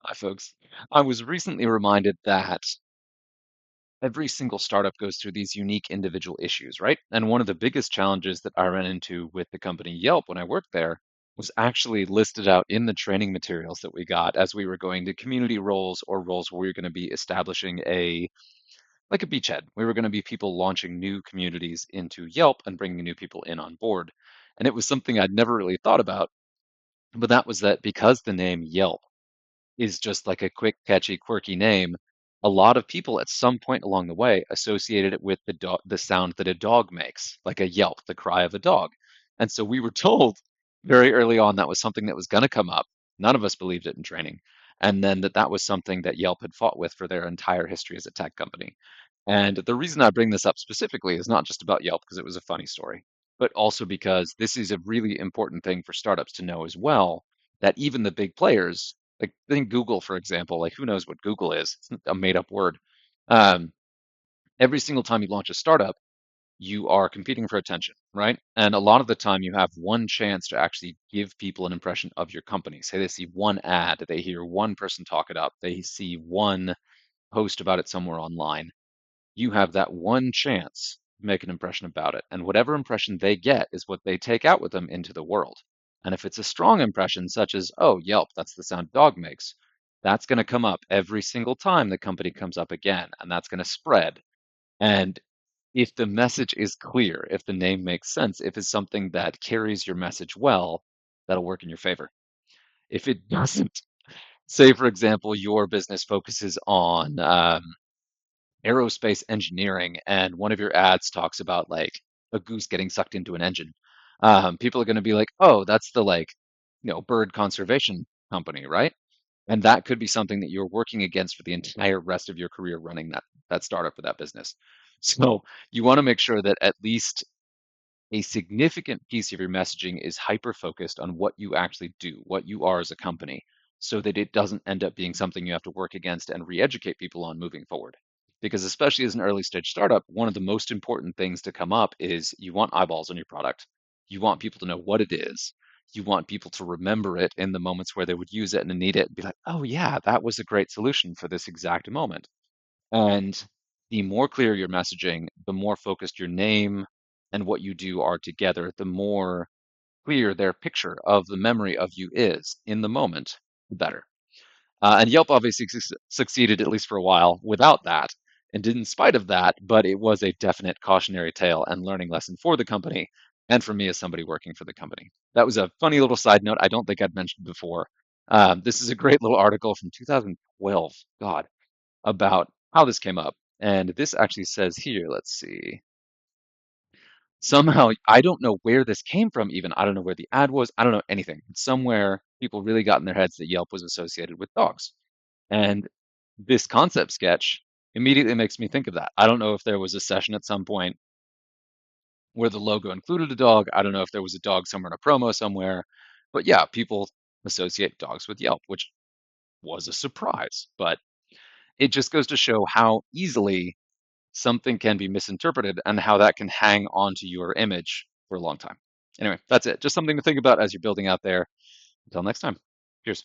Hi, folks. I was recently reminded that every single startup goes through these unique individual issues, right? And one of the biggest challenges that I ran into with the company Yelp when I worked there was actually listed out in the training materials that we got as we were going to community roles or roles where we were going to be establishing like a beachhead. We were going to be people launching new communities into Yelp and bringing new people in on board. And it was something I'd never really thought about, but that was that because the name Yelp is just like a quick, catchy, quirky name, a lot of people at some point along the way associated it with the sound that a dog makes, like a yelp, the cry of a dog. And so we were told very early on that was something that was going to come up. None of us believed it in training. And then that was something that Yelp had fought with for their entire history as a tech company. And the reason I bring this up specifically is not just about Yelp because it was a funny story, but also because this is a really important thing for startups to know as well, that even the big players, like think Google, for example, like who knows what Google is? It's a made up word. Um, every single time you launch a startup, you are competing for attention, right? And a lot of the time you have one chance to actually give people an impression of your company. Say they see one ad, they hear one person talk it up, they see one post about it somewhere online. You have that one chance to make an impression about it. And whatever impression they get is what they take out with them into the world. And if it's a strong impression, such as, oh, Yelp, that's the sound dog makes, that's going to come up every single time the company comes up again, and that's going to spread. And if the message is clear, if the name makes sense, if it's something that carries your message well, that'll work in your favor. If it doesn't, say, for example, your business focuses on aerospace engineering and one of your ads talks about like a goose getting sucked into an engine, people are going to be like, oh, that's the like, bird conservation company, right? And that could be something that you're working against for the entire rest of your career running that startup or that business. So you want to make sure that at least a significant piece of your messaging is hyper focused on what you actually do, what you are as a company, so that it doesn't end up being something you have to work against and re-educate people on moving forward. Because especially as an early stage startup, one of the most important things to come up is you want eyeballs on your product. You want people to know what it is. You want people to remember it in the moments where they would use it and need it and be like, oh yeah, that was a great solution for this exact moment. And the more clear your messaging, the more focused your name and what you do are together, the more clear their picture of the memory of you is in the moment, the better. And Yelp obviously succeeded, at least for a while, without that, and did in spite of that, but it was a definite cautionary tale and learning lesson for the company and for me as somebody working for the company. That was a funny little side note I don't think I'd mentioned before. This is a great little article from 2012. God, about how this came up. And this actually says here, let's see. Somehow, I don't know where this came from, even. I don't know where the ad was. I don't know anything. Somewhere people really got in their heads that Yelp was associated with dogs. And this concept sketch immediately makes me think of that. I don't know if there was a session at some point where the logo included a dog. I don't know if there was a dog somewhere in a promo somewhere. But yeah, people associate dogs with Yelp, which was a surprise. But it just goes to show how easily something can be misinterpreted and how that can hang onto your image for a long time. Anyway, that's it. Just something to think about as you're building out there. Until next time. Cheers.